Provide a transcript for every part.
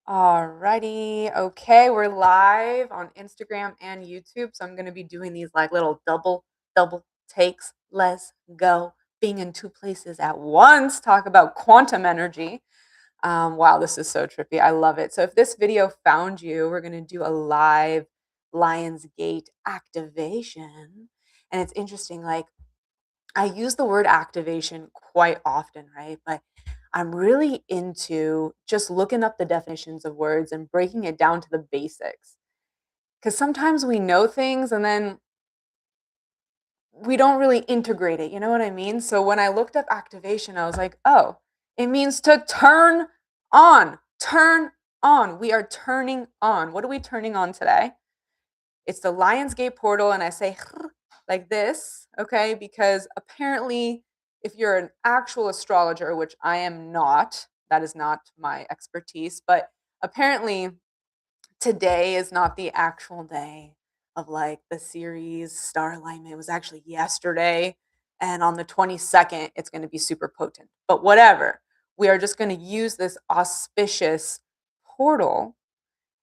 Alrighty. Okay, we're live on Instagram and YouTube. So I'm gonna be doing these like little double takes. Let's go. Being in two places at once. Talk about quantum energy. Wow, this is so trippy. I love it. So if this video found you, we're gonna do a live Lionsgate activation. And it's interesting, like I use the word activation quite often, right? But I'm really into just looking up the definitions of words and breaking it down to the basics. Because sometimes we know things and then we don't really integrate it. You know what I mean? So when I looked up activation, I was like, oh, it means to turn on. Turn on. We are turning on. What are we turning on today? It's the Lionsgate portal, and I say like this, okay? Because apparently, if you're an actual astrologer, which I am not, that is not my expertise, but apparently today is not the actual day of like the series star alignment. It was actually yesterday, and on the 22nd, it's going to be super potent. But whatever, we are just going to use this auspicious portal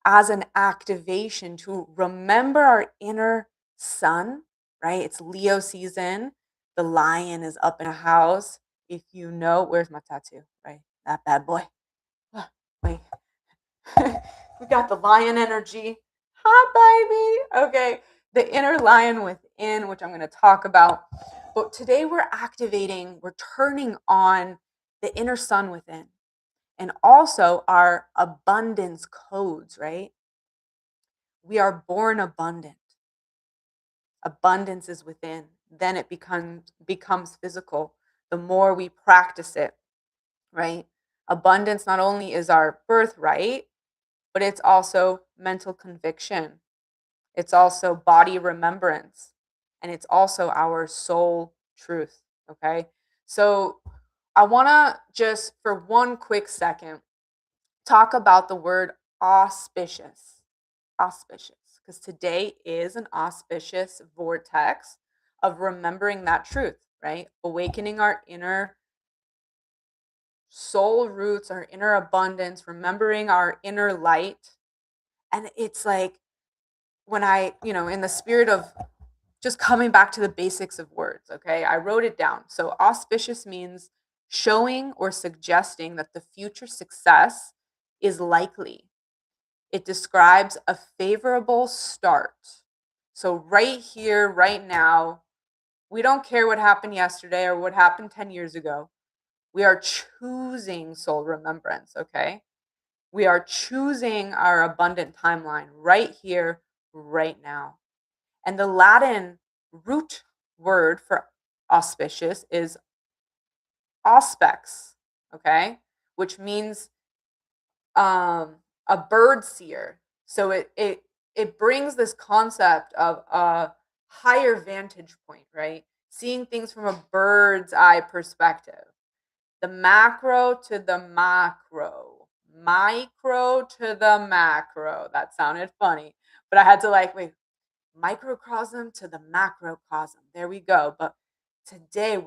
as an activation to remember our inner sun, right? It's Leo season. The lion is up in a house. If you know, where's my tattoo, right? That bad boy. Wait. We got the lion energy. Hi, baby. Okay. The inner lion within, which I'm going to talk about. But today we're activating, we're turning on the inner sun within and also our abundance codes, right? We are born abundant. Abundance is within. Then it becomes physical. The more we practice it, right? Abundance not only is our birthright, but it's also mental conviction. It's also body remembrance. And it's also our soul truth. Okay. So I want to just for one quick second talk about the word auspicious. Auspicious. Because today is an auspicious vortex of remembering that truth, right? Awakening our inner soul roots, our inner abundance, remembering our inner light. And it's like when in the spirit of just coming back to the basics of words, okay, I wrote it down. So, auspicious means showing or suggesting that the future success is likely. It describes a favorable start. So, right here, right now, we don't care what happened yesterday or what happened 10 years ago. We are choosing soul remembrance, okay? We are choosing our abundant timeline right here, right now. And the Latin root word for auspicious is auspex, okay? Which means a bird seer. So it brings this concept of a higher vantage point, right? Seeing things from a bird's eye perspective. The macro to the macro, micro to the macro. That sounded funny, but I had to wait, microcosm to the macrocosm. There we go. But today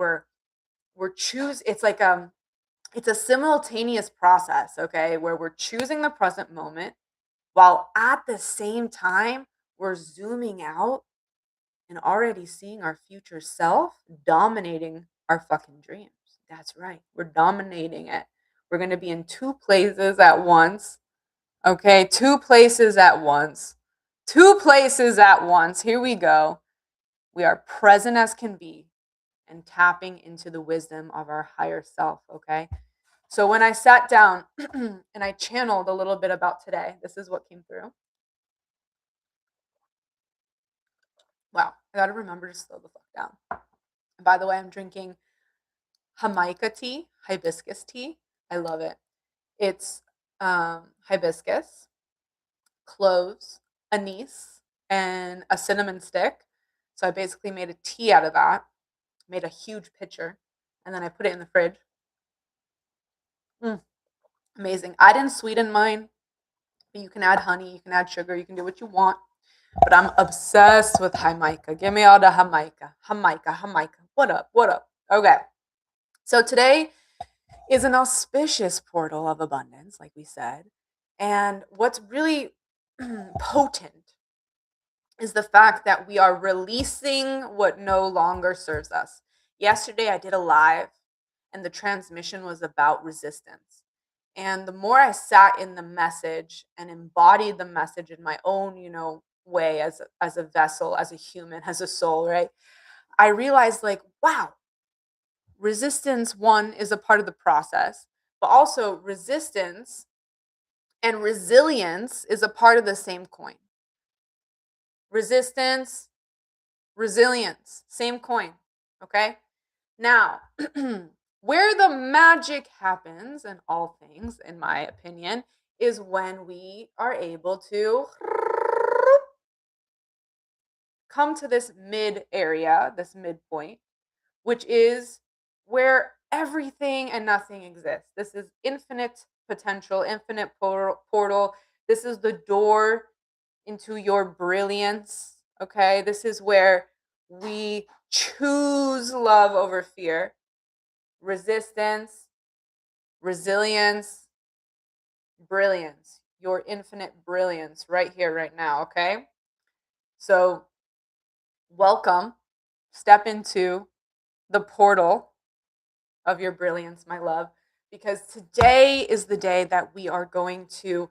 it's a simultaneous process, okay, where we're choosing the present moment while at the same time we're zooming out and already seeing our future self dominating our fucking dreams. That's right. We're dominating it. We're going to be in two places at once. Okay, two places at once. Two places at once. Here we go. We are present as can be and tapping into the wisdom of our higher self, okay? So when I sat down and I channeled a little bit about today, this is what came through. Wow, I got to remember to slow the fuck down. And by the way, I'm drinking Jamaica tea, hibiscus tea. I love it. It's hibiscus, cloves, anise, and a cinnamon stick. So I basically made a tea out of that, made a huge pitcher, and then I put it in the fridge. Amazing. I didn't sweeten mine, but you can add honey, you can add sugar, you can do what you want. But I'm obsessed with Jamaica. Give me all the Jamaica. Jamaica, Jamaica. What up? What up? Okay. So today is an auspicious portal of abundance, like we said. And what's really potent is the fact that we are releasing what no longer serves us. Yesterday, I did a live, and the transmission was about resistance. And the more I sat in the message and embodied the message in my own, way as a vessel, as a human, as a soul, right? I realized, like, wow, resistance, one, is a part of the process, but also resistance and resilience is a part of the same coin. Resistance, resilience, same coin. Okay. Now, where the magic happens in all things, in my opinion, is when we are able to come to this mid area, this midpoint, which is where everything and nothing exists. This is infinite potential, infinite portal. This is the door into your brilliance. Okay. This is where we choose love over fear, resistance, resilience, brilliance, your infinite brilliance right here, right now. Okay. So, welcome. Step into the portal of your brilliance, my love, because today is the day that we are going to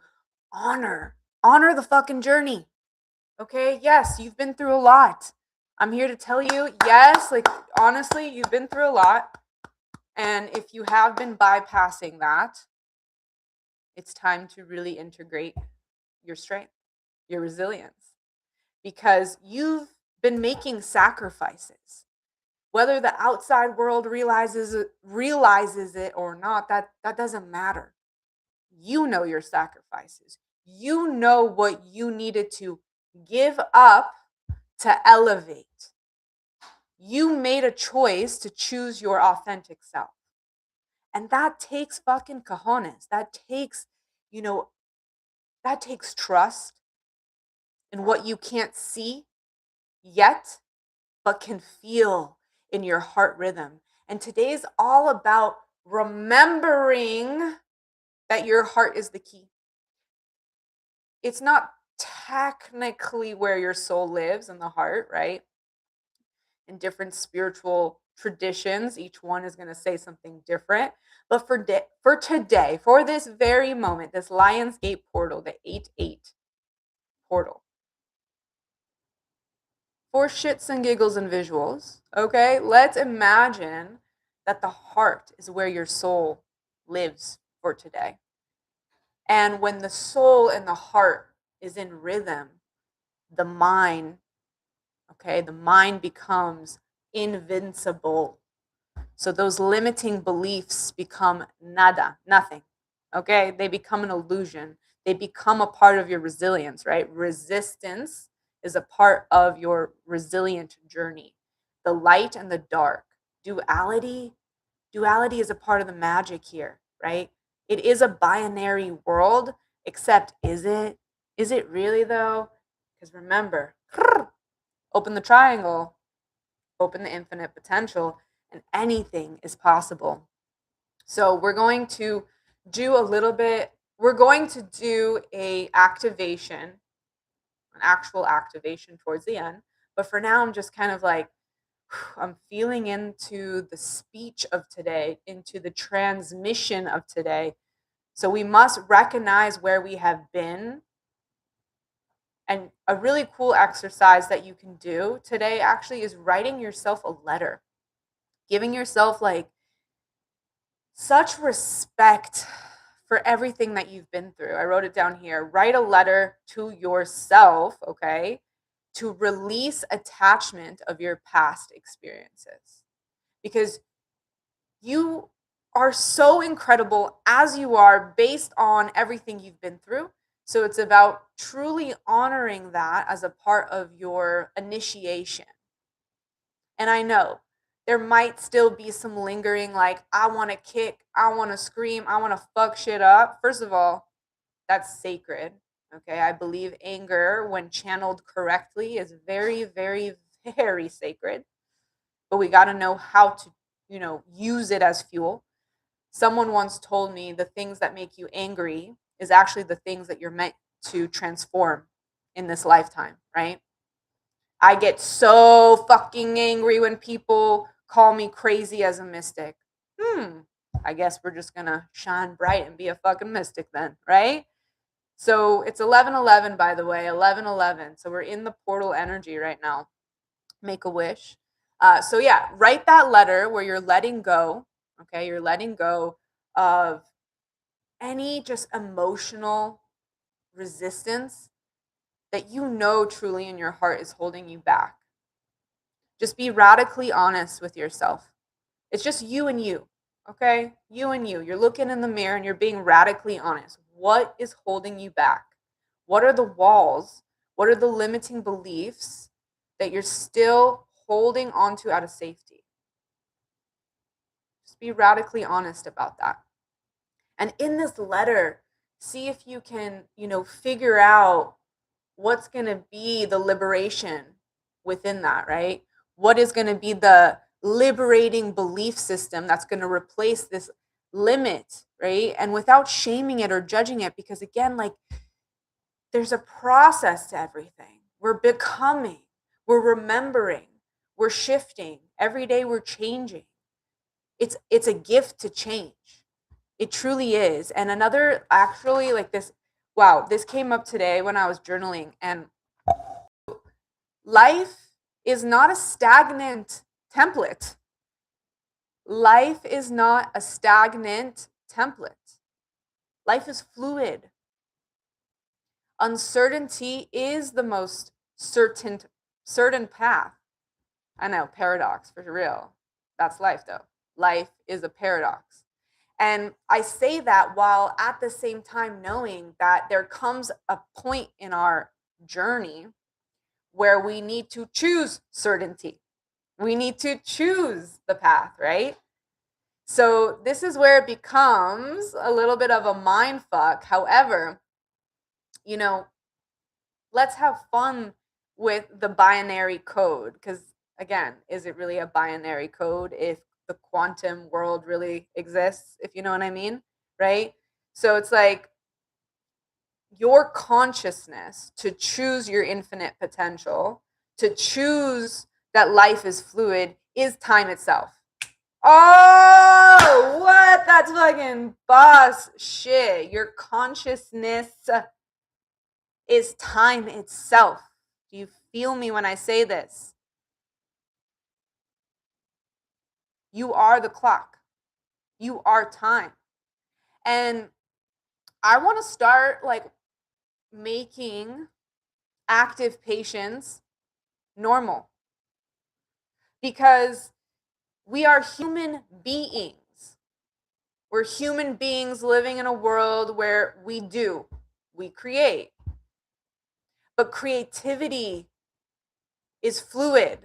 honor the fucking journey. Okay? Yes, you've been through a lot. I'm here to tell you, yes, like honestly, you've been through a lot. And if you have been bypassing that, it's time to really integrate your strength, your resilience, because you've been making sacrifices. Whether the outside world realizes it or not, that doesn't matter. You know your sacrifices. You know what you needed to give up to elevate. You made a choice to choose your authentic self. And that takes fucking cojones. You know, that takes trust in what you can't see yet, but can feel in your heart rhythm. And today's all about remembering that your heart is the key. It's not technically where your soul lives, in the heart, right? In different spiritual traditions, each one is going to say something different. But for today, for this very moment, this Lionsgate portal, the 8-8 portal, for shits and giggles and visuals, okay, let's imagine that the heart is where your soul lives for today. And when the soul and the heart is in rhythm, the mind, okay, the mind becomes invincible. So those limiting beliefs become nada, nothing. Okay, they become an illusion. They become a part of your resilience, right? Resistance is a part of your resilient journey. The light and the dark, duality is a part of the magic here, right? It is a binary world, except is it? Is it really though? Because remember, open the triangle, open the infinite potential, and anything is possible. So we're going to do a activation, an actual activation towards the end. But for now, I'm just kind of like, I'm feeling into the speech of today, into the transmission of today. So we must recognize where we have been. And a really cool exercise that you can do today actually is writing yourself a letter, giving yourself like such respect for everything that you've been through. I wrote it down here. Write a letter to yourself, okay, to release attachment of your past experiences. Because you are so incredible as you are based on everything you've been through. So it's about truly honoring that as a part of your initiation. And I know there might still be some lingering, like, I want to kick, I want to scream, I want to fuck shit up. First of all, that's sacred. Okay. I believe anger, when channeled correctly, is very, very, very sacred. But we got to know how to, use it as fuel. Someone once told me the things that make you angry is actually the things that you're meant to transform in this lifetime, right? I get so fucking angry when people call me crazy as a mystic. I guess we're just gonna shine bright and be a fucking mystic then, right? So it's 11:11, by the way, 11:11. So we're in the portal energy right now. Make a wish. So yeah, write that letter where you're letting go. Okay, you're letting go of any just emotional resistance that you know truly in your heart is holding you back. Just be radically honest with yourself. It's just you and you, okay? You and you. You're looking in the mirror and you're being radically honest. What is holding you back? What are the walls? What are the limiting beliefs that you're still holding onto out of safety? Just be radically honest about that. And in this letter, see if you can, figure out what's going to be the liberation within that, right? What is going to be the liberating belief system that's going to replace this limit, right? And without shaming it or judging it, because again, like there's a process to everything. We're becoming, we're remembering, we're shifting. Every day we're changing. It's a gift to change. It truly is. And another, actually, like this, wow, this came up today when I was journaling. And life is not a stagnant template. Life is not a stagnant template. Life is fluid. Uncertainty is the most certain path. I know, paradox for real. That's life though. Life is a paradox. And I say that while at the same time knowing that there comes a point in our journey where we need to choose certainty. We need to choose the path, right? So this is where it becomes a little bit of a mind fuck. However, let's have fun with the binary code, because again, is it really a binary code if the quantum world really exists, if you know what I mean, right? So it's like your consciousness to choose your infinite potential, to choose that life is fluid, is time itself. Oh, what? That's fucking boss shit. Your consciousness is time itself. Do you feel me when I say this? You are the clock. You are time. And I want to start like making active patience normal, because we are human beings. We're human beings living in a world where we create. But creativity is fluid.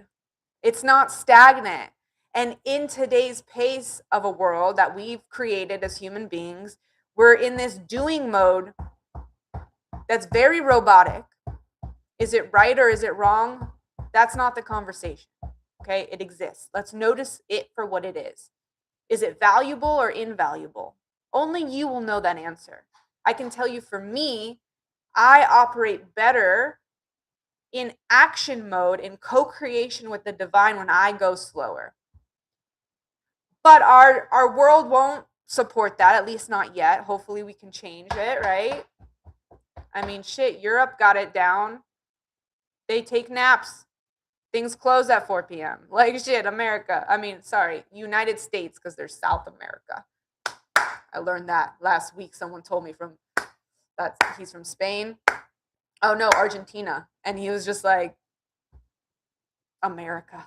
It's not stagnant. And in today's pace of a world that we've created as human beings, we're in this doing mode that's very robotic. Is it right or is it wrong? That's not the conversation. Okay, it exists. Let's notice it for what it is. Is it valuable or invaluable? Only you will know that answer. I can tell you, for me, I operate better in action mode, in co-creation with the divine, when I go slower. But our world won't support that, at least not yet. Hopefully we can change it, right? I mean, shit, Europe got it down. They take naps. Things close at 4 p.m. Like shit, America. I mean, sorry, United States, because there's South America. I learned that last week. Someone told me he's from Spain. Oh no, Argentina. And he was just like, America.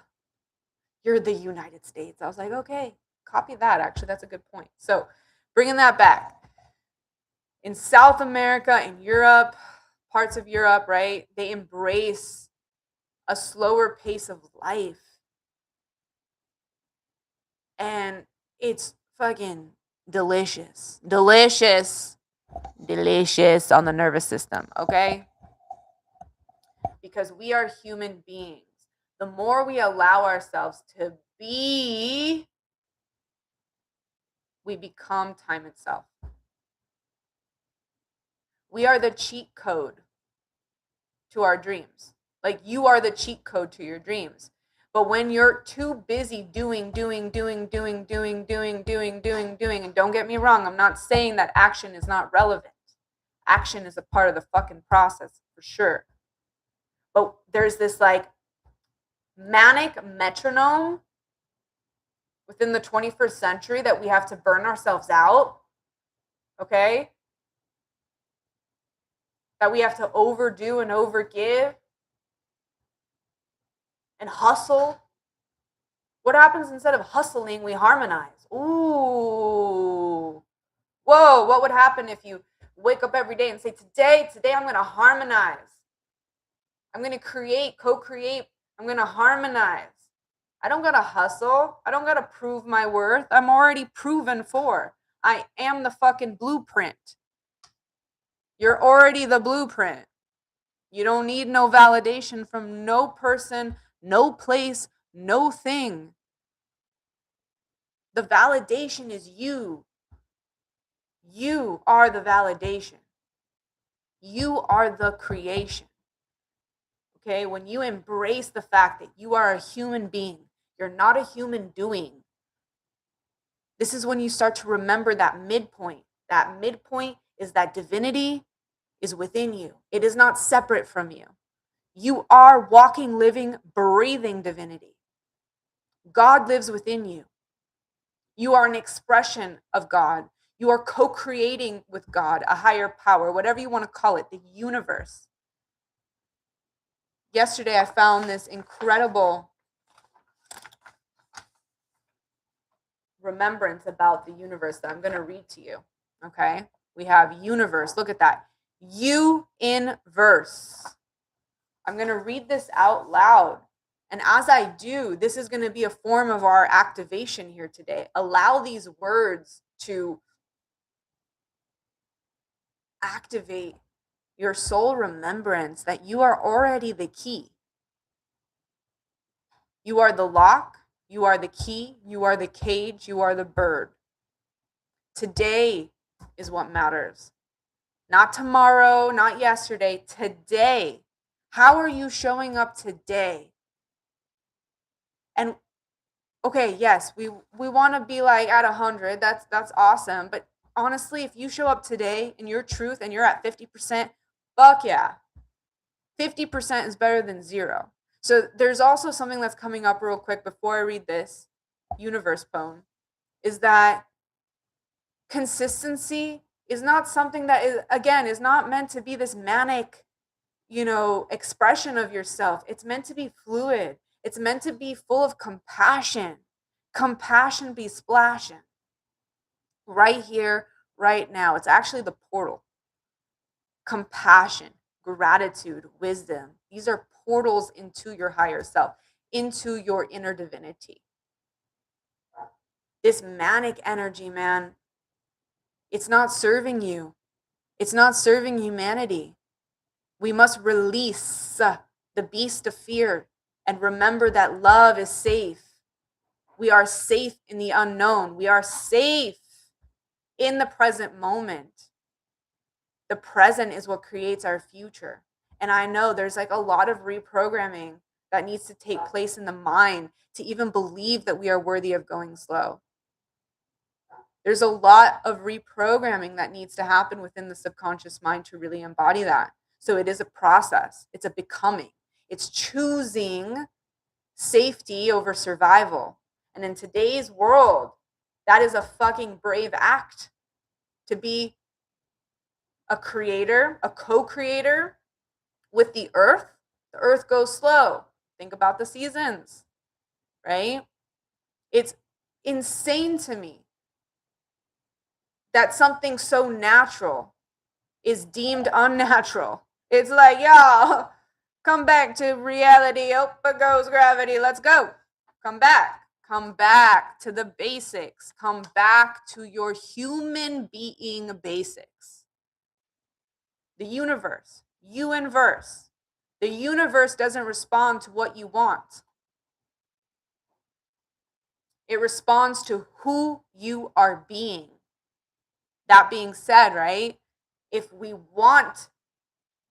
You're the United States. I was like, okay, copy that. Actually, that's a good point. So bringing that back. In South America, in Europe, parts of Europe, right? They embrace a slower pace of life. And it's fucking delicious. Delicious. Delicious on the nervous system, okay? Because we are human beings. The more we allow ourselves to be, we become time itself. We are the cheat code to our dreams. Like, you are the cheat code to your dreams. But when you're too busy doing, and don't get me wrong, I'm not saying that action is not relevant. Action is a part of the fucking process for sure. But there's this like manic metronome within the 21st century that we have to burn ourselves out, okay? That we have to overdo and overgive and hustle. What happens instead of hustling? We harmonize. Ooh. Whoa, what would happen if you wake up every day and say, today I'm going to harmonize. I'm going to create, co-create. I'm going to harmonize. I don't got to hustle. I don't got to prove my worth. I'm already proven for. I am the fucking blueprint. You're already the blueprint. You don't need no validation from no person, no place, no thing. The validation is you. You are the validation. You are the creation. Okay? When you embrace the fact that you are a human being, you're not a human doing. This is when you start to remember that midpoint. That midpoint is that divinity is within you. It is not separate from you. You are walking, living, breathing divinity. God lives within you. You are an expression of God. You are co-creating with God, a higher power, whatever you want to call it, the universe. Yesterday, I found this incredible remembrance about the universe that I'm going to read to you. Okay? We have universe. Look at that. You in verse. I'm going to read this out loud. And as I do, this is going to be a form of our activation here today. Allow these words to activate your soul remembrance that you are already the key. You are the lock, you are the key, you are the cage, you are the bird. Today is what matters. Not tomorrow, not yesterday, today. How are you showing up today? And okay, yes, we want to be like at 100. That's awesome, but honestly, if you show up today in your truth and you're at 50%, fuck yeah. 50% is better than 0. So there's also something that's coming up real quick before I read this universe poem, is that consistency is not something that is not meant to be this manic, expression of yourself. It's meant to be fluid. It's meant to be full of compassion. Compassion be splashing. Right here, right now. It's actually the portal. Compassion, gratitude, wisdom. These are portals into your higher self, into your inner divinity. This manic energy, man, it's not serving you. It's not serving humanity. We must release the beast of fear and remember that love is safe. We are safe in the unknown. We are safe in the present moment. The present is what creates our future. And I know there's like a lot of reprogramming that needs to take place in the mind to even believe that we are worthy of going slow. There's a lot of reprogramming that needs to happen within the subconscious mind to really embody that. So it is a process. It's a becoming. It's choosing safety over survival. And in today's world, that is a fucking brave act to be a creator, a co-creator with the earth. The earth goes slow. Think about the seasons, right? It's insane to me that something so natural is deemed unnatural. It's like, y'all, come back to reality. Up goes gravity. Let's go. Come back. Come back to the basics. Come back to your human being basics. The universe, you in verse. The universe doesn't respond to what you want. It responds to who you are being. That being said, right? If we want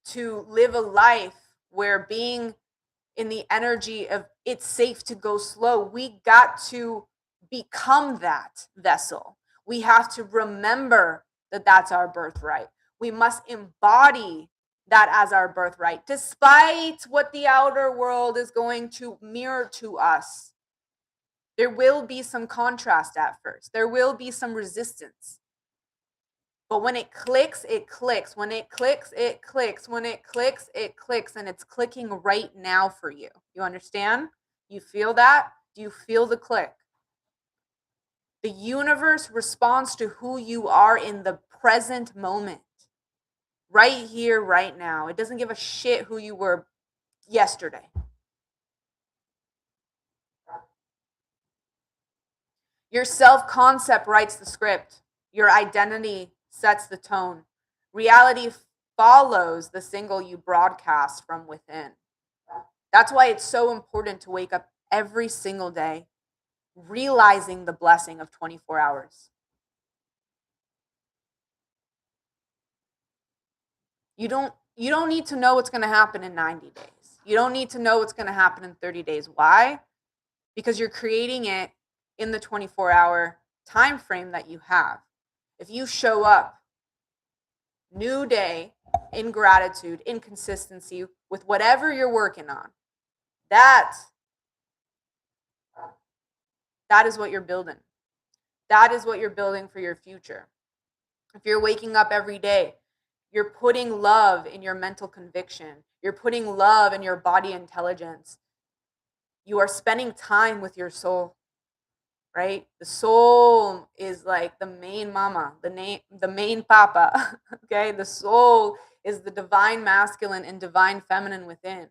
to live a life where being in the energy of it's safe to go slow, we got to become that vessel. We have to remember that that's our birthright. We must embody that as our birthright, despite what the outer world is going to mirror to us. There will be some contrast at first, there will be some resistance. But when it clicks, it clicks. When it clicks, it clicks. When it clicks, it clicks. And it's clicking right now for you. You understand? You feel that? Do you feel the click? The universe responds to who you are in the present moment. Right here, right now. It doesn't give a shit who you were yesterday. Your self-concept writes the script. Your identity sets the tone. Reality follows the signal you broadcast from within. That's why it's so important to wake up every single day realizing the blessing of 24 hours. You don't need to know what's going to happen in 90 days. You don't need to know what's going to happen in 30 days. Why? Because you're creating it in the 24-hour time frame that you have. If you show up new day in gratitude, in consistency with whatever you're working on, that is what you're building. That is what you're building for your future. If you're waking up every day, you're putting love in your mental conviction. You're putting love in your body intelligence. You are spending time with your soul, right? The soul is like the main mama, the main papa, okay? The soul is the divine masculine and divine feminine within.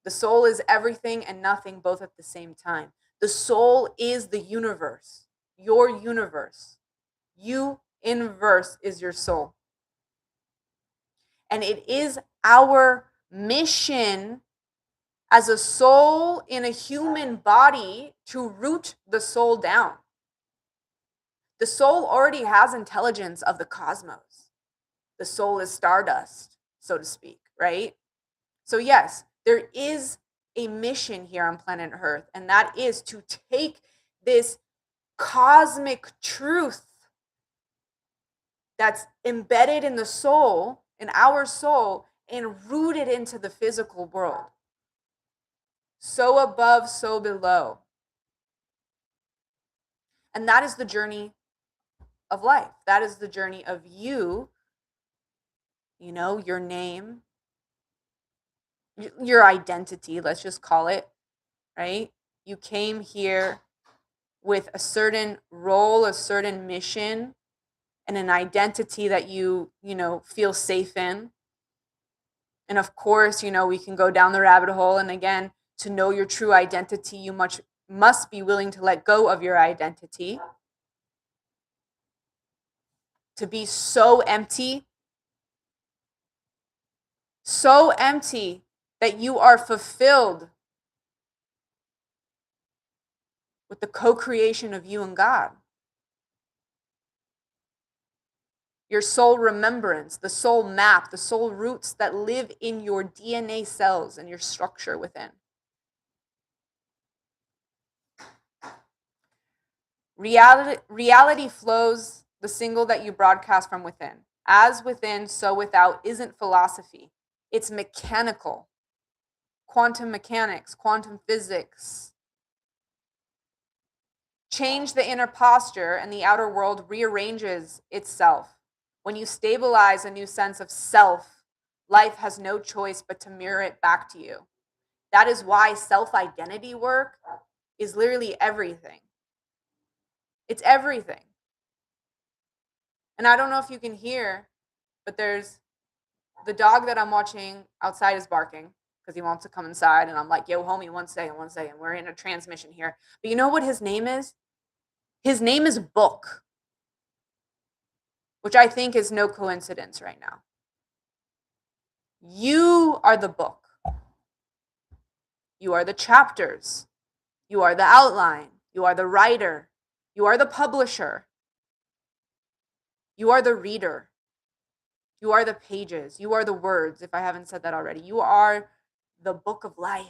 The soul is everything and nothing both at the same time. The soul is the universe, your universe. You inverse is your soul. And it is our mission as a soul in a human body to root the soul down. The soul already has intelligence of the cosmos. The soul is stardust, so to speak, right? So yes, there is a mission here on planet Earth, and that is to take this cosmic truth that's embedded in the soul, in our soul, and root it into the physical world. So above, so below. And that is the journey of life. That is the journey of you, your name, your identity, let's just call it, right? You came here with a certain role, a certain mission, and an identity that you feel safe in. And of course, we can go down the rabbit hole. And again, to know your true identity, you must be willing to let go of your identity. To be so empty that you are fulfilled with the co-creation of you and God. Your soul remembrance, the soul map, the soul roots that live in your DNA cells and your structure within. Reality flows the signal that you broadcast from within. As within, so without isn't philosophy. It's mechanical. Quantum mechanics, quantum physics. Change the inner posture and the outer world rearranges itself. When you stabilize a new sense of self, life has no choice but to mirror it back to you. That is why self-identity work is literally everything. It's everything. And I don't know if you can hear, but there's the dog that I'm watching outside is barking because he wants to come inside. And I'm like, yo, homie, one second. We're in a transmission here. But you know what his name is? His name is Book, which I think is no coincidence right now. You are the book. You are the chapters. You are the outline. You are the writer. You are the publisher. You are the reader. You are the pages. You are the words, if I haven't said that already. You are the book of life.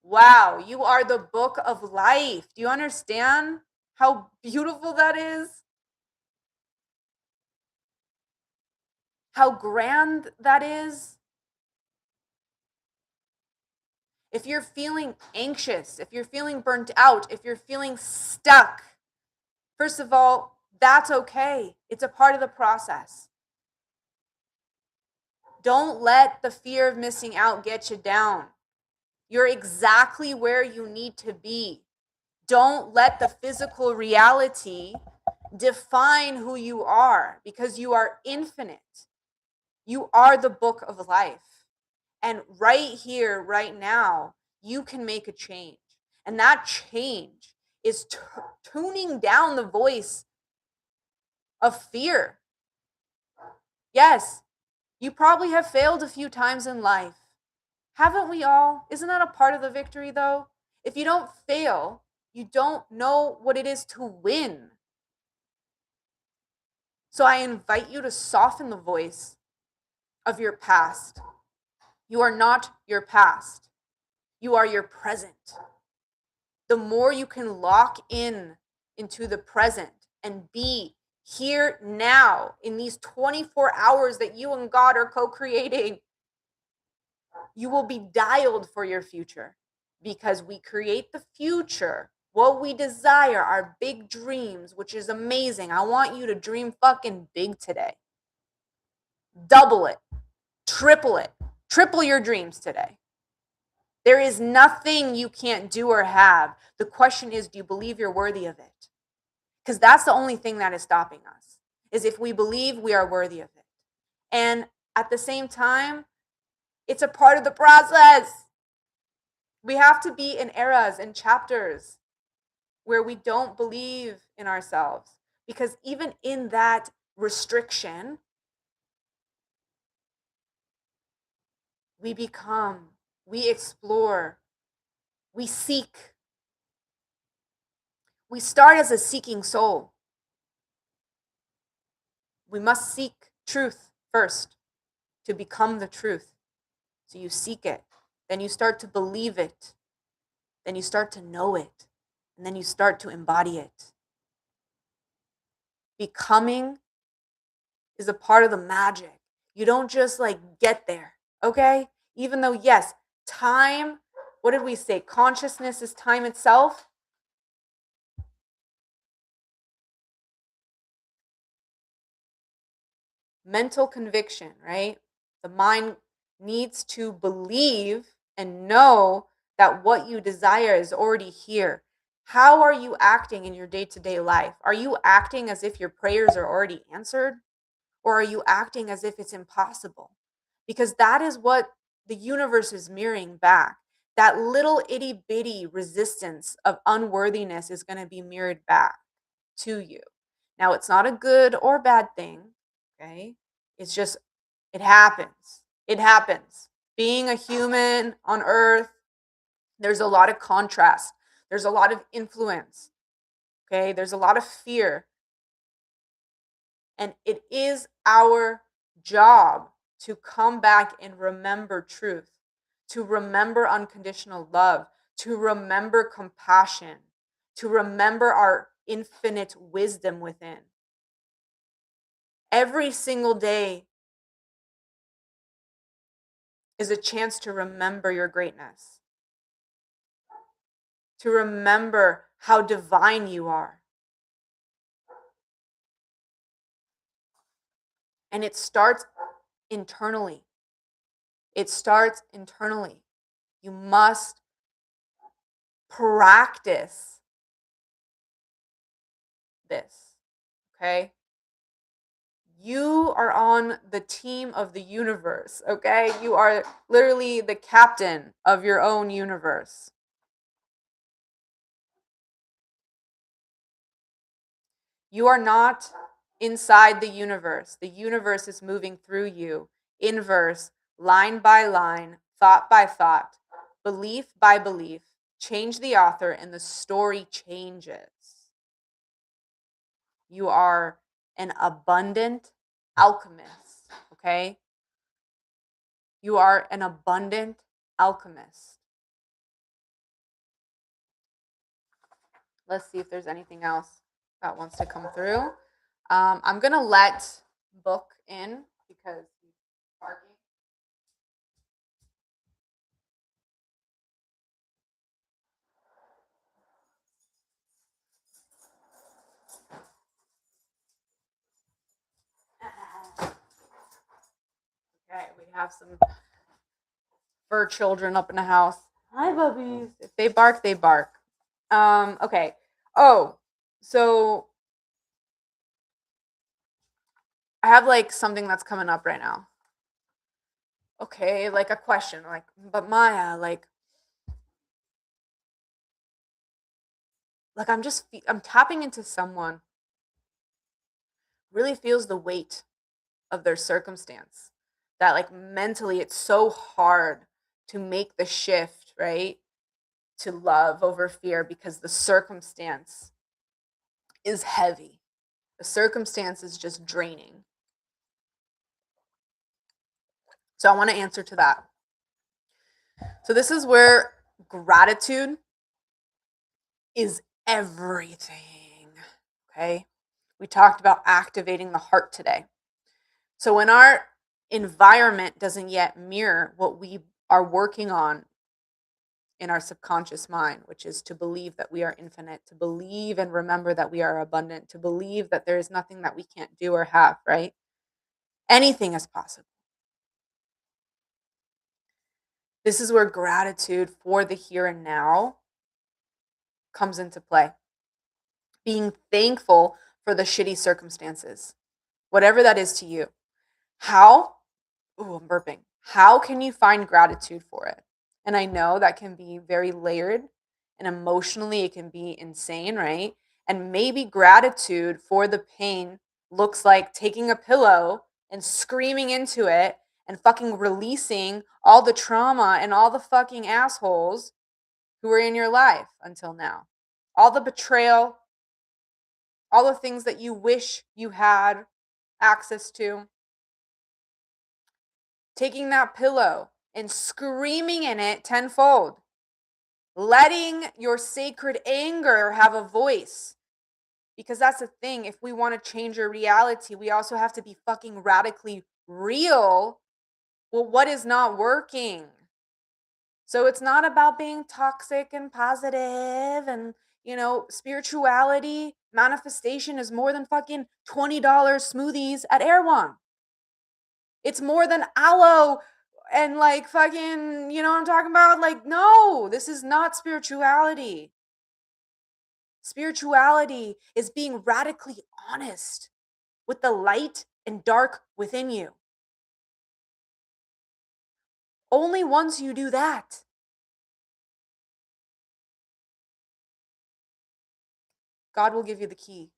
Wow, you are the book of life. Do you understand how beautiful that is? How grand that is? If you're feeling anxious, if you're feeling burnt out, if you're feeling stuck, first of all, that's okay. It's a part of the process. Don't let the fear of missing out get you down. You're exactly where you need to be. Don't let the physical reality define who you are, because you are infinite. You are the book of life. And right here, right now, you can make a change. And that change is tuning down the voice of fear. Yes, you probably have failed a few times in life. Haven't we all? Isn't that a part of the victory, though? If you don't fail, you don't know what it is to win. So I invite you to soften the voice of your past. You are not your past. You are your present. The more you can lock in into the present and be here now in these 24 hours that you and God are co-creating, you will be dialed for your future, because we create the future, what we desire, our big dreams, which is amazing. I want you to dream fucking big today. Double it, triple your dreams today. There is nothing you can't do or have. The question is, do you believe you're worthy of it? Because that's the only thing that is stopping us, is if we believe we are worthy of it. And at the same time, it's a part of the process. We have to be in eras and chapters where we don't believe in ourselves, because even in that restriction, we become, we explore, we seek. We start as a seeking soul. We must seek truth first to become the truth. So you seek it, then you start to believe it, then you start to know it, and then you start to embody it. Becoming is a part of the magic. You don't just get there, okay? Even though, yes, time, what did we say? Consciousness is time itself. Mental conviction, right? The mind needs to believe and know that what you desire is already here. How are you acting in your day-to-day life? Are you acting as if your prayers are already answered? Or are you acting as if it's impossible? Because that is what the universe is mirroring back. That little itty bitty resistance of unworthiness is going to be mirrored back to you. Now, it's not a good or bad thing, okay? It's just, it happens. It happens. Being a human on earth, there's a lot of contrast. There's a lot of influence, okay? There's a lot of fear. And it is our job to come back and remember truth, to remember unconditional love, to remember compassion, to remember our infinite wisdom within. Every single day is a chance to remember your greatness, to remember how divine you are. And it starts internally. It starts internally. You must practice this, okay? You are on the team of the universe, okay? You are literally the captain of your own universe. You are not inside the universe. The universe is moving through you, inverse, line by line, thought by thought, belief by belief. Change the author and the story changes. You are an abundant alchemist. okay? You are an abundant alchemist. Let's see if there's anything else that wants to come through. I'm gonna let Book in because he's barking. Okay, we have some fur children up in the house. Hi, puppies. If they bark, they bark. Okay. Oh, so I have like something that's coming up right now. Okay, like a question, like, but Maya, like I'm tapping into someone really feels the weight of their circumstance. That like mentally it's so hard to make the shift, right? To love over fear because the circumstance is heavy. The circumstance is just draining. So I want to answer to that. So this is where gratitude is everything. Okay? We talked about activating the heart today. So when our environment doesn't yet mirror what we are working on in our subconscious mind, which is to believe that we are infinite, to believe and remember that we are abundant, to believe that there is nothing that we can't do or have, right? Anything is possible. This is where gratitude for the here and now comes into play. Being thankful for the shitty circumstances, whatever that is to you. How? Ooh, I'm burping. How can you find gratitude for it? And I know that can be very layered and emotionally it can be insane, right? And maybe gratitude for the pain looks like taking a pillow and screaming into it and fucking releasing all the trauma and all the fucking assholes who were in your life until now. All the betrayal, all the things that you wish you had access to. Taking that pillow and screaming in it tenfold. Letting your sacred anger have a voice. Because that's the thing. If we want to change our reality, we also have to be fucking radically real. Well, what is not working? So it's not about being toxic and positive and, spirituality, manifestation is more than fucking $20 smoothies at Erewhon. It's more than aloe and like fucking, you know what I'm talking about? Like, no, this is not spirituality. Spirituality is being radically honest with the light and dark within you. Only once you do that, God will give you the key.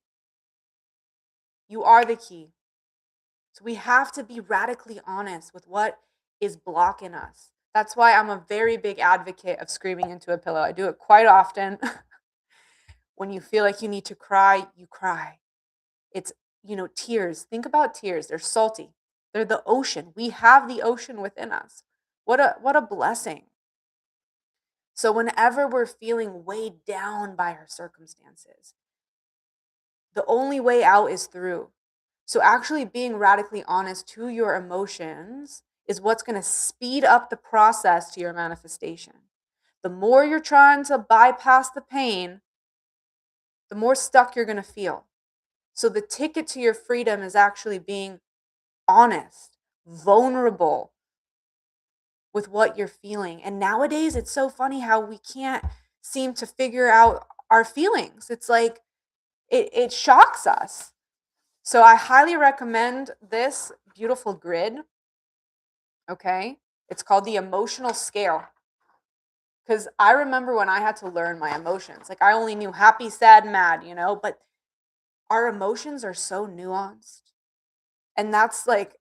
You are the key. So we have to be radically honest with what is blocking us. That's why I'm a very big advocate of screaming into a pillow. I do it quite often. When you feel like you need to cry, you cry. It's, tears. Think about tears. They're salty. They're the ocean. We have the ocean within us. What a blessing. So whenever we're feeling weighed down by our circumstances, the only way out is through. So actually being radically honest to your emotions is what's going to speed up the process to your manifestation. The more you're trying to bypass the pain, the more stuck you're going to feel. So the ticket to your freedom is actually being honest, vulnerable with what you're feeling. And nowadays, it's so funny how we can't seem to figure out our feelings. It's like it shocks us. So I highly recommend this beautiful grid. Okay. It's called the emotional scale. Because I remember when I had to learn my emotions, like I only knew happy, sad, mad, but our emotions are so nuanced. And that's like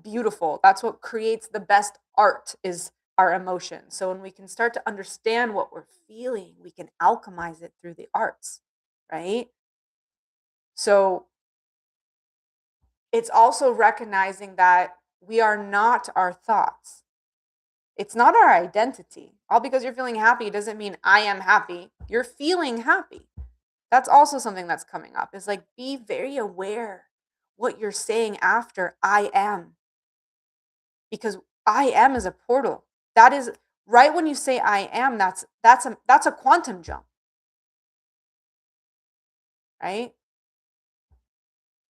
beautiful. That's what creates the best art is our emotions. So when we can start to understand what we're feeling, we can alchemize it through the arts, right? So it's also recognizing that we are not our thoughts. It's not our identity. All because you're feeling happy doesn't mean I am happy. You're feeling happy. That's also something that's coming up. Is like, be very aware what you're saying after I am. Because I am is a portal. That is right when you say I am, that's a quantum jump. Right?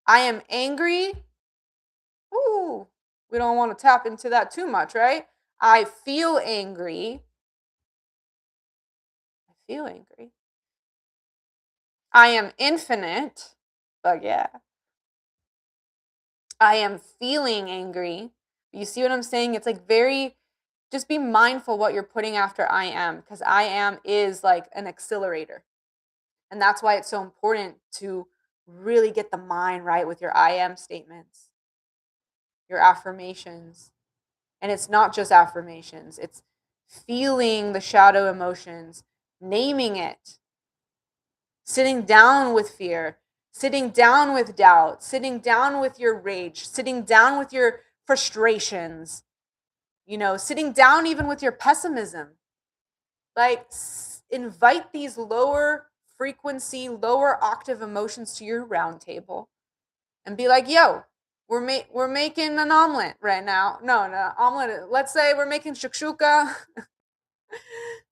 I am angry. Ooh, we don't want to tap into that too much, right? I feel angry. I feel angry. I am infinite. But yeah. I am feeling angry. You see what I'm saying? It's like just be mindful what you're putting after I am, because I am is like an accelerator. And that's why it's so important to really get the mind right with your I am statements, your affirmations. And it's not just affirmations, it's feeling the shadow emotions, naming it, sitting down with fear, sitting down with doubt, sitting down with your rage, sitting down with your frustrations, sitting down even with your pessimism. Like, invite these lower frequency, lower octave emotions to your round table and be like, yo, we're making an omelet right now. No, omelet. Let's say we're making shakshuka.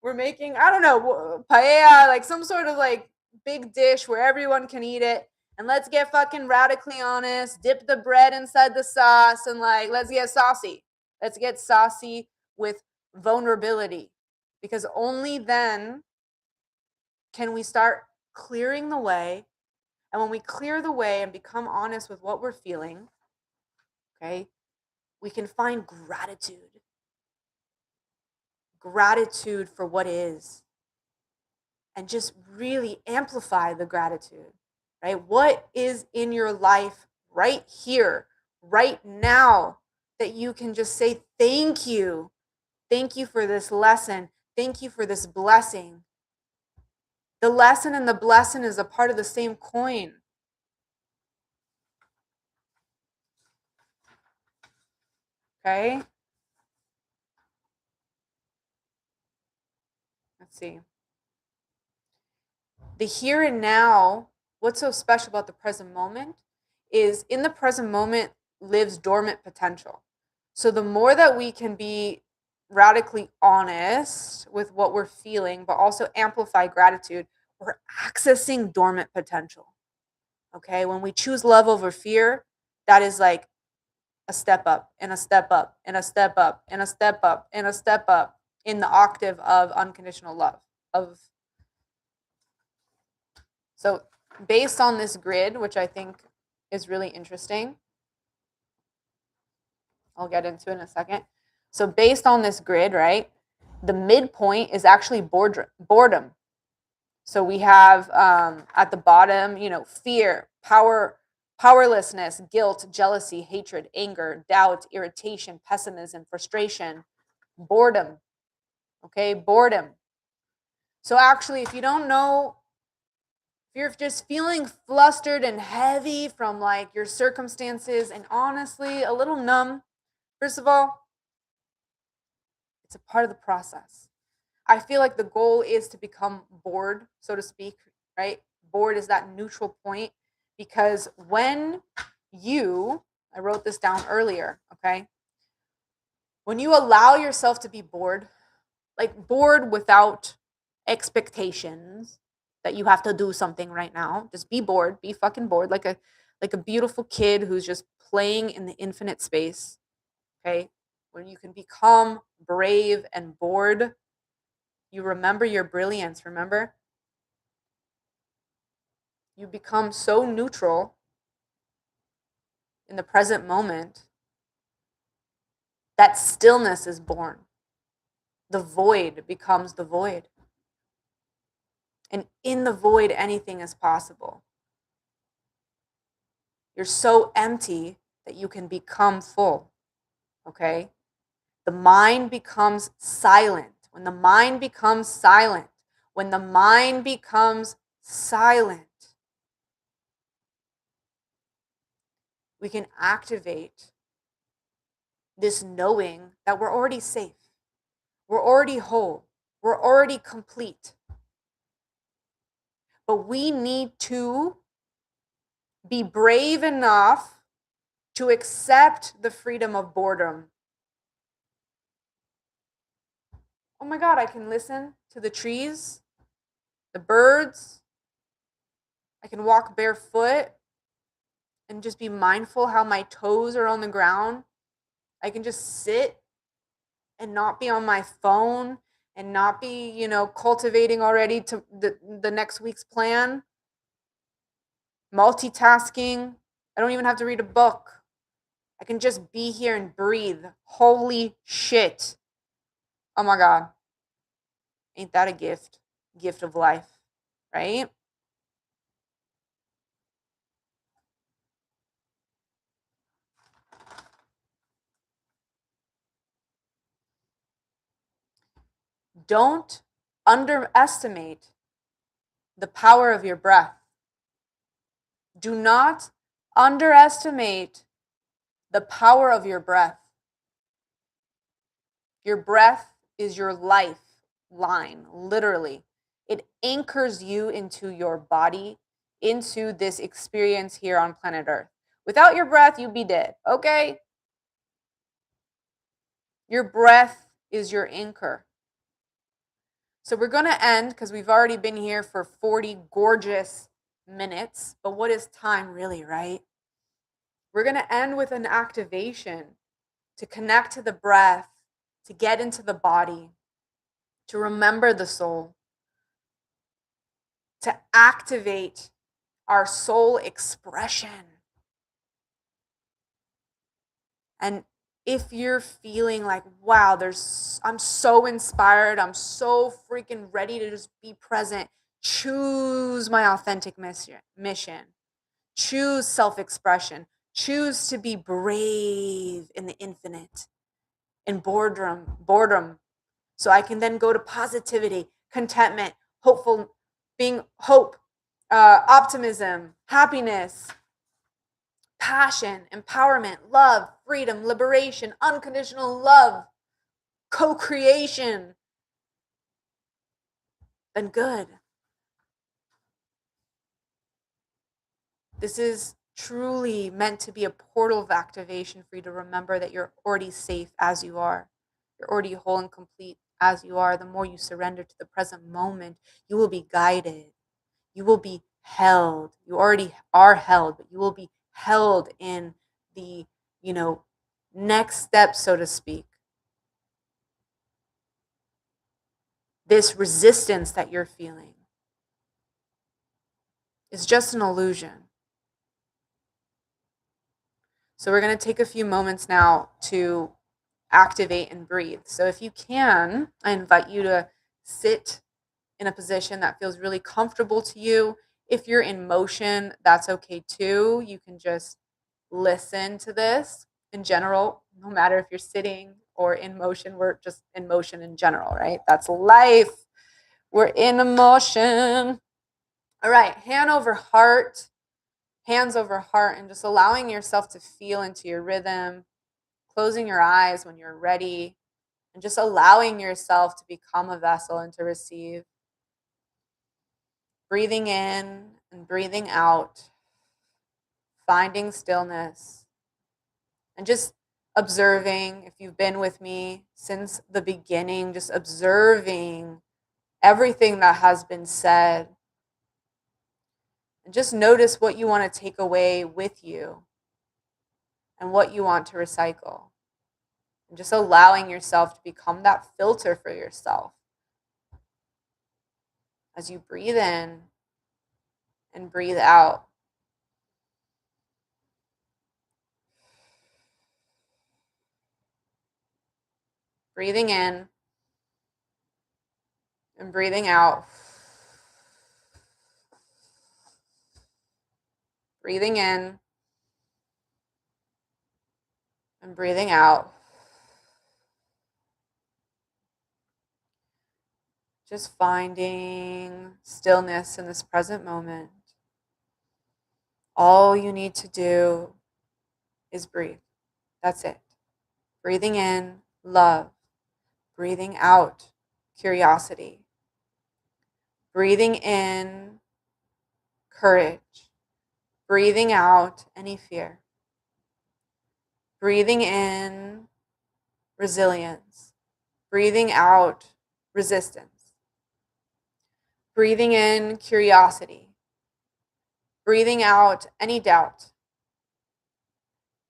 We're making, I don't know, paella, like some sort of like big dish where everyone can eat it. And let's get fucking radically honest, dip the bread inside the sauce, and like, let's get saucy. Let's get saucy with vulnerability, because only then can we start clearing the way. And when we clear the way and become honest with what we're feeling, okay, we can find gratitude for what is, and just really amplify the gratitude, right? What is in your life right here, right now, that you can just say, thank you. Thank you for this lesson. Thank you for this blessing. The lesson and the blessing is a part of the same coin. Okay? Let's see. The here and now, what's so special about the present moment is in the present moment lives dormant potential. So the more that we can be radically honest with what we're feeling, but also amplify gratitude, we're accessing dormant potential. Okay? When we choose love over fear, that is like a step up and a step up and a step up and a step up and a step up in the octave of unconditional love. So based on this grid, which I think is really interesting, I'll get into in a second. So based on this grid, right, the midpoint is actually boredom. So we have at the bottom, fear, powerlessness, guilt, jealousy, hatred, anger, doubt, irritation, pessimism, frustration, boredom. Okay, boredom. So actually, if you don't know, if you're just feeling flustered and heavy from like your circumstances and honestly a little numb, first of all, it's a part of the process. I feel like the goal is to become bored, so to speak, right? Bored is that neutral point, because when I wrote this down earlier, okay? When you allow yourself to be bored, like bored without expectations that you have to do something right now, just be bored, be fucking bored, like a beautiful kid who's just playing in the infinite space, okay? When you can become brave and bored, you remember your brilliance, remember? You become so neutral in the present moment that stillness is born. The void becomes the void. And in the void, anything is possible. You're so empty that you can become full, okay? The mind becomes silent. When the mind becomes silent, when the mind becomes silent, we can activate this knowing that we're already safe, we're already whole, we're already complete. But we need to be brave enough to accept the freedom of boredom. Oh my God, I can listen to the trees, the birds. I can walk barefoot and just be mindful how my toes are on the ground. I can just sit and not be on my phone and not be, cultivating already to the next week's plan. Multitasking. I don't even have to read a book. I can just be here and breathe. Holy shit. Oh my God. Ain't that a gift? Gift of life, right? Don't underestimate the power of your breath. Do not underestimate the power of your breath. Your breath is your lifeline, literally. It anchors you into your body, into this experience here on planet Earth. Without your breath, you'd be dead, okay? Your breath is your anchor. So we're going to end because we've already been here for 40 gorgeous minutes. But what is time really, right? We're going to end with an activation to connect to the breath, to get into the body, to remember the soul, to activate our soul expression. And if you're feeling like, wow, I'm so inspired, I'm so freaking ready to just be present, choose my authentic mission. Choose self-expression. Choose to be brave in the infinite, in boredom. So I can then go to positivity, contentment, hopeful, being hope, optimism, happiness, passion, empowerment, love, freedom, liberation, unconditional love, co-creation, and good. This is truly meant to be a portal of activation for you to remember that you're already safe as you are. You're already whole and complete as you are. The more you surrender to the present moment, you will be guided. You will be held. You already are held, but you will be held in the, next step, so to speak. This resistance that you're feeling is just an illusion. So we're going to take a few moments now to activate and breathe. So if you can, I invite you to sit in a position that feels really comfortable to you. If you're in motion, that's okay too. You can just listen to this in general, no matter if you're sitting or in motion. We're just in motion in general, right? That's life. We're in emotion. All right, hands over heart, and just allowing yourself to feel into your rhythm, closing your eyes when you're ready, and just allowing yourself to become a vessel and to receive. Breathing in and breathing out, finding stillness, and just observing. If you've been with me since the beginning, just observing everything that has been said. And just notice what you want to take away with you and what you want to recycle. And just allowing yourself to become that filter for yourself as you breathe in and breathe out. Breathing in and breathing out. Breathing in and breathing out. Just finding stillness in this present moment. All you need to do is breathe. That's it. Breathing in, love. Breathing out, curiosity. Breathing in, courage. Breathing out, any fear. Breathing in, resilience. Breathing out, resistance. Breathing in, curiosity. Breathing out, any doubt.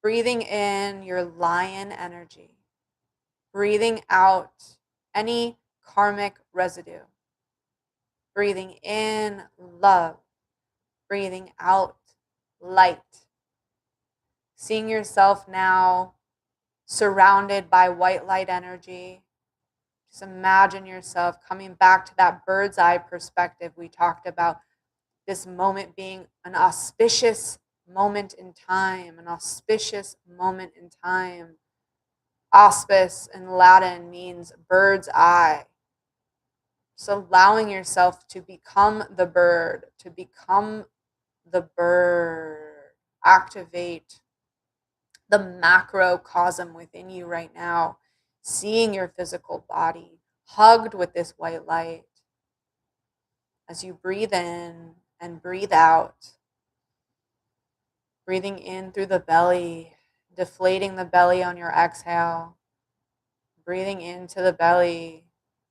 Breathing in your lion energy. Breathing out any karmic residue. Breathing in, love. Breathing out, light. Seeing yourself now surrounded by white light energy. Just imagine yourself coming back to that bird's eye perspective we talked about. This moment being an auspicious moment in time, an auspicious moment in time. Auspice in Latin means bird's eye. So allowing yourself to become the bird, to become the bird. Activate the macrocosm within you right now, seeing your physical body hugged with this white light. As you breathe in and breathe out, breathing in through the belly, deflating the belly on your exhale, breathing into the belly,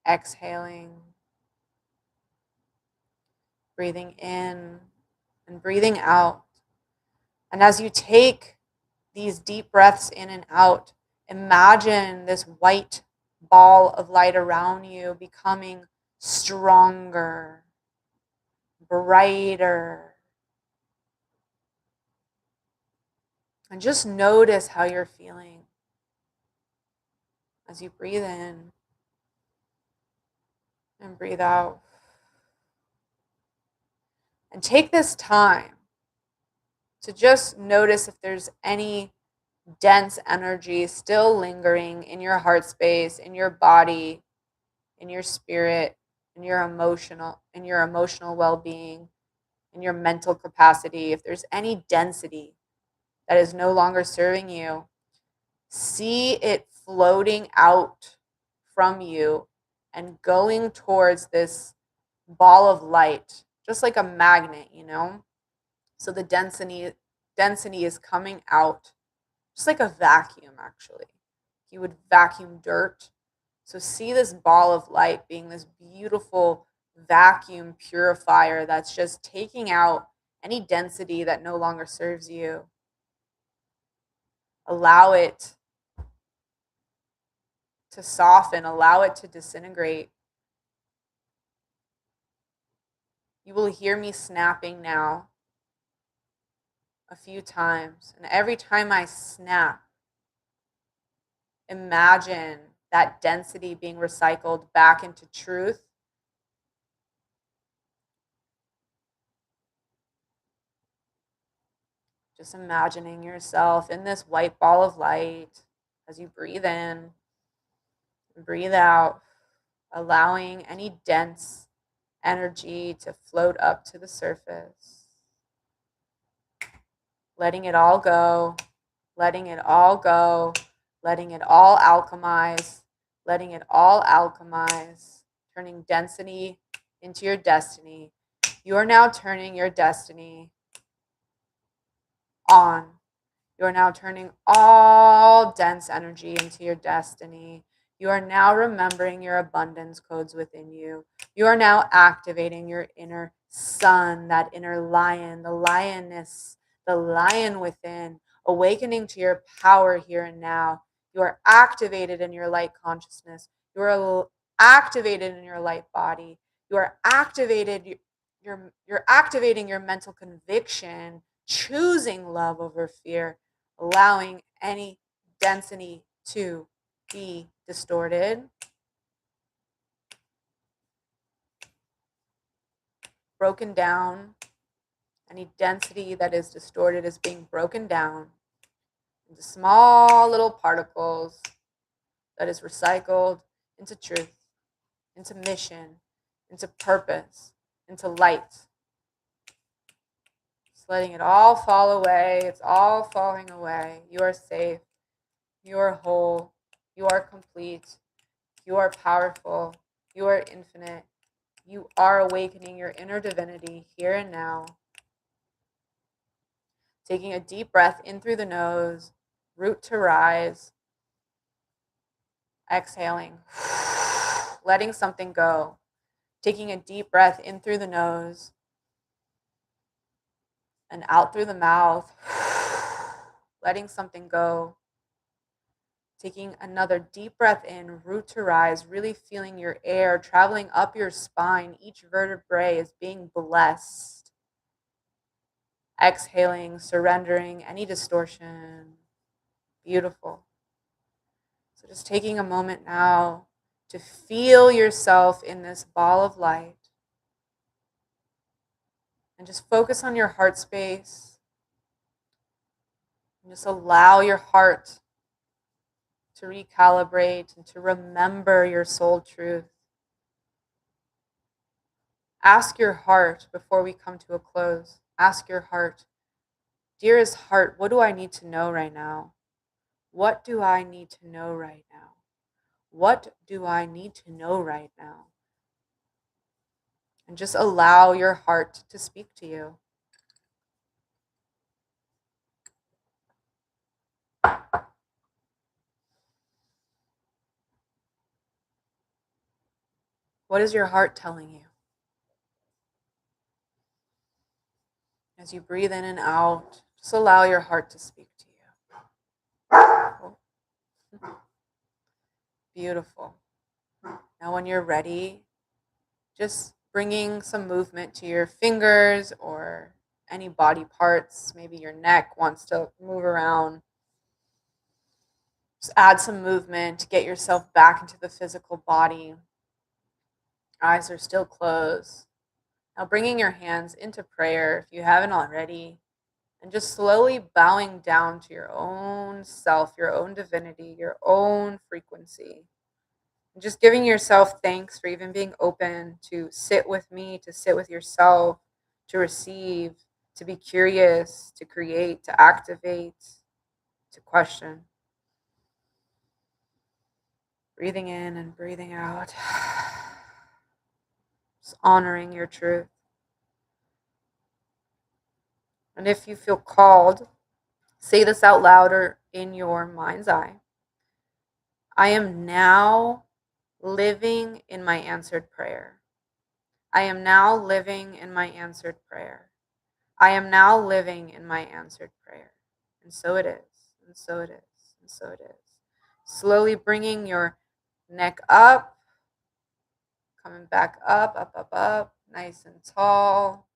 exhaling, breathing in and breathing out. And as you take these deep breaths in and out, imagine this white ball of light around you becoming stronger, brighter. And just notice how you're feeling as you breathe in and breathe out. And take this time to just notice if there's any dense energy still lingering in your heart space, in your body, in your spirit, in your emotional well-being, in your mental capacity. If there's any density that is no longer serving you, see it floating out from you and going towards this ball of light, just like a magnet, So the density is coming out just like a vacuum, actually. You would vacuum dirt. So see this ball of light being this beautiful vacuum purifier that's just taking out any density that no longer serves you. Allow it to soften, allow it to disintegrate. You will hear me snapping now a few times. And every time I snap, imagine that density being recycled back into truth. Just imagining yourself in this white ball of light as you breathe in and breathe out, allowing any dense energy to float up to the surface. Letting it all go, letting it all go, letting it all alchemize, letting it all alchemize, turning density into your destiny. You are now turning your destiny on. You are now turning all dense energy into your destiny. You are now remembering your abundance codes within you. You are now activating your inner sun, that inner lion, the lioness, the lion within, awakening to your power here and now. You are activated in your light consciousness. You are activated in your light body. You are activated. You're activating your mental conviction, choosing love over fear, allowing any density to be distorted, broken down. Any density that is distorted is being broken down into small little particles that is recycled into truth, into mission, into purpose, into light. Just letting it all fall away. It's all falling away. You are safe. You are whole. You are complete. You are powerful. You are infinite. You are awakening your inner divinity here and now. Taking a deep breath in through the nose, root to rise. Exhaling, letting something go. Taking a deep breath in through the nose and out through the mouth, letting something go. Taking another deep breath in, root to rise, really feeling your air traveling up your spine. Each vertebrae is being blessed. Exhaling, surrendering any distortion. Beautiful. So just taking a moment now to feel yourself in this ball of light. And just focus on your heart space. And just allow your heart to recalibrate and to remember your soul truth. Ask your heart before we come to a close. Ask your heart, dearest heart, what do I need to know right now? What do I need to know right now? What do I need to know right now? And just allow your heart to speak to you. What is your heart telling you? As you breathe in and out, just allow your heart to speak to you. Beautiful. Now when you're ready, just bringing some movement to your fingers or any body parts. Maybe your neck wants to move around. Just add some movement to get yourself back into the physical body. Eyes are still closed. Now bringing your hands into prayer if you haven't already, and just slowly bowing down to your own self, your own divinity, your own frequency. And just giving yourself thanks for even being open to sit with me, to sit with yourself, to receive, to be curious, to create, to activate, to question. Breathing in and breathing out. Just honoring your truth. And if you feel called, say this out loud or in your mind's eye. I am now living in my answered prayer. I am now living in my answered prayer. I am now living in my answered prayer. And so it is, and so it is, and so it is. Slowly bringing your neck up, coming back up, up, up, up, nice and tall.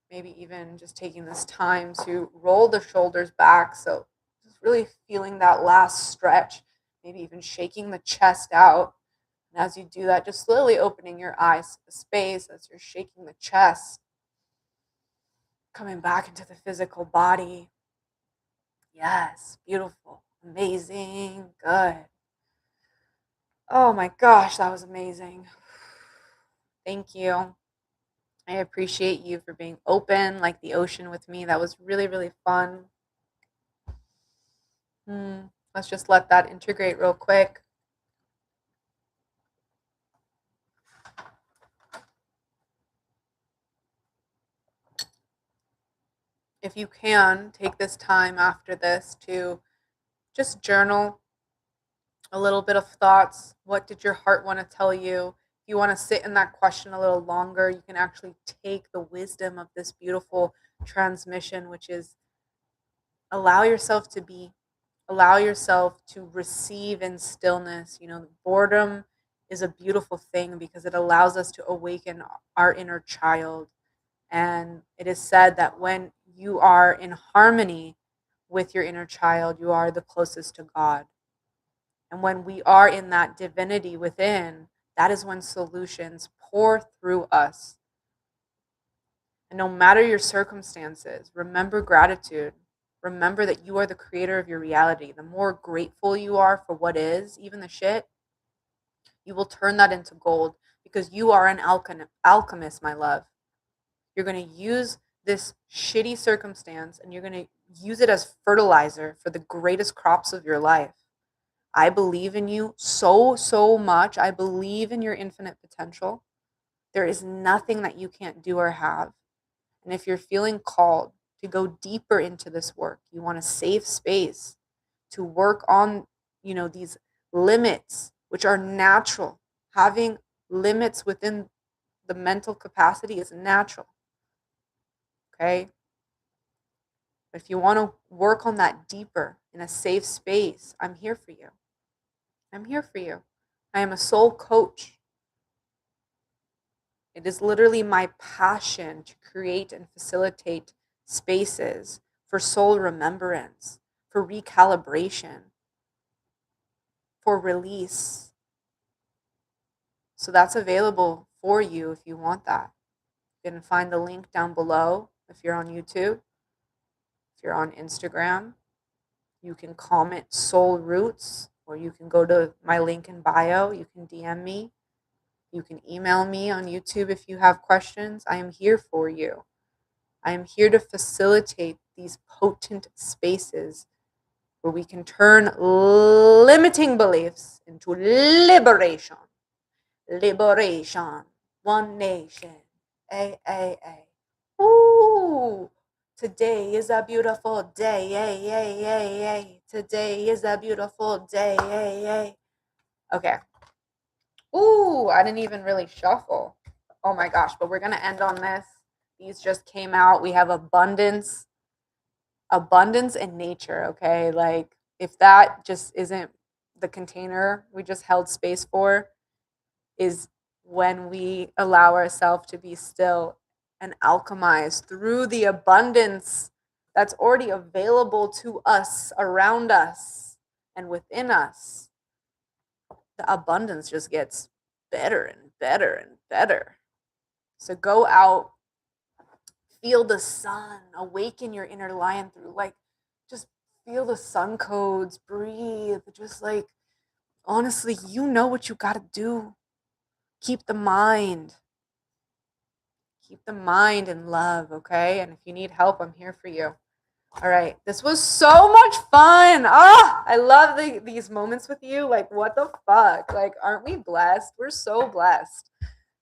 Maybe even just taking this time to roll the shoulders back. So just really feeling that last stretch, maybe even shaking the chest out. And as you do that, just slowly opening your eyes to the space as you're shaking the chest, coming back into the physical body. Yes, beautiful, amazing, good. Oh my gosh, that was amazing. Thank you. I appreciate you for being open like the ocean with me. That was really, really fun. Let's just let that integrate real quick. If you can, take this time after this to just journal a little bit of thoughts. What did your heart want to tell you? If you want to sit in that question a little longer, you can actually take the wisdom of this beautiful transmission, which is allow yourself to be, allow yourself to receive in stillness. Boredom is a beautiful thing because it allows us to awaken our inner child. And it is said that when you are in harmony with your inner child, you are the closest to God. And when we are in that divinity within, that is when solutions pour through us. And no matter your circumstances, remember gratitude. Remember that you are the creator of your reality. The more grateful you are for what is, even the shit, you will turn that into gold because you are an alchemist, my love. You're going to use this shitty circumstance and you're going to use it as fertilizer for the greatest crops of your life. I believe in you so, so much. I believe in your infinite potential. There is nothing that you can't do or have. And if you're feeling called to go deeper into this work, you want a safe space to work on, these limits, which are natural. Having limits within the mental capacity is natural. Okay? But if you want to work on that deeper in a safe space, I'm here for you. I'm here for you. I am a soul coach. It is literally my passion to create and facilitate spaces for soul remembrance, for recalibration, for release. So that's available for you if you want that. You can find the link down below if you're on YouTube, if you're on Instagram. You can comment Soul Roots, or you can go to my link in bio. You can DM me. You can email me on YouTube if you have questions. I am here for you. I am here to facilitate these potent spaces where we can turn limiting beliefs into liberation. Liberation. One nation. A. Ooh. Today is a beautiful day. Today is a beautiful day. Okay. Ooh, I didn't even really shuffle. Oh my gosh, but we're going to end on this. These just came out. We have abundance in nature, okay? Like if that just isn't the container we just held space for, is when we allow ourselves to be still and alchemize through the abundance that's already available to us, around us, and within us. The abundance just gets better and better and better. So go out, feel the sun, awaken your inner lion through, like, just feel the sun codes, breathe, just like, honestly, you know what you got to do. Keep the mind in love, okay? And if you need help, I'm here for you. All right, this was so much fun. I love these moments with you. Like, what the fuck? Like, aren't we blessed? We're so blessed.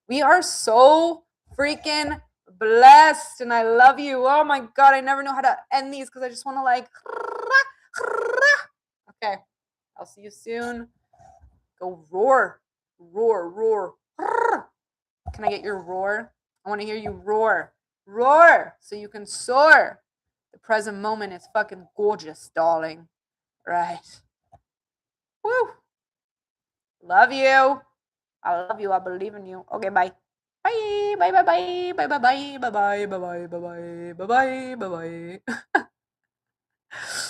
We are so freaking blessed, and I love you. Oh my God, I never know how to end these because I just want to like, okay, I'll see you soon. Go roar, roar, roar. Can I get your roar? I want to hear you roar, roar, so you can soar. The present moment is fucking gorgeous, darling. Right. Woo. Love you. I love you. I believe in you. Okay, bye. Bye. Bye. Bye. Bye. Bye. Bye. Bye. Bye. Bye. Bye. Bye. Bye. Bye. Bye. Bye. Bye.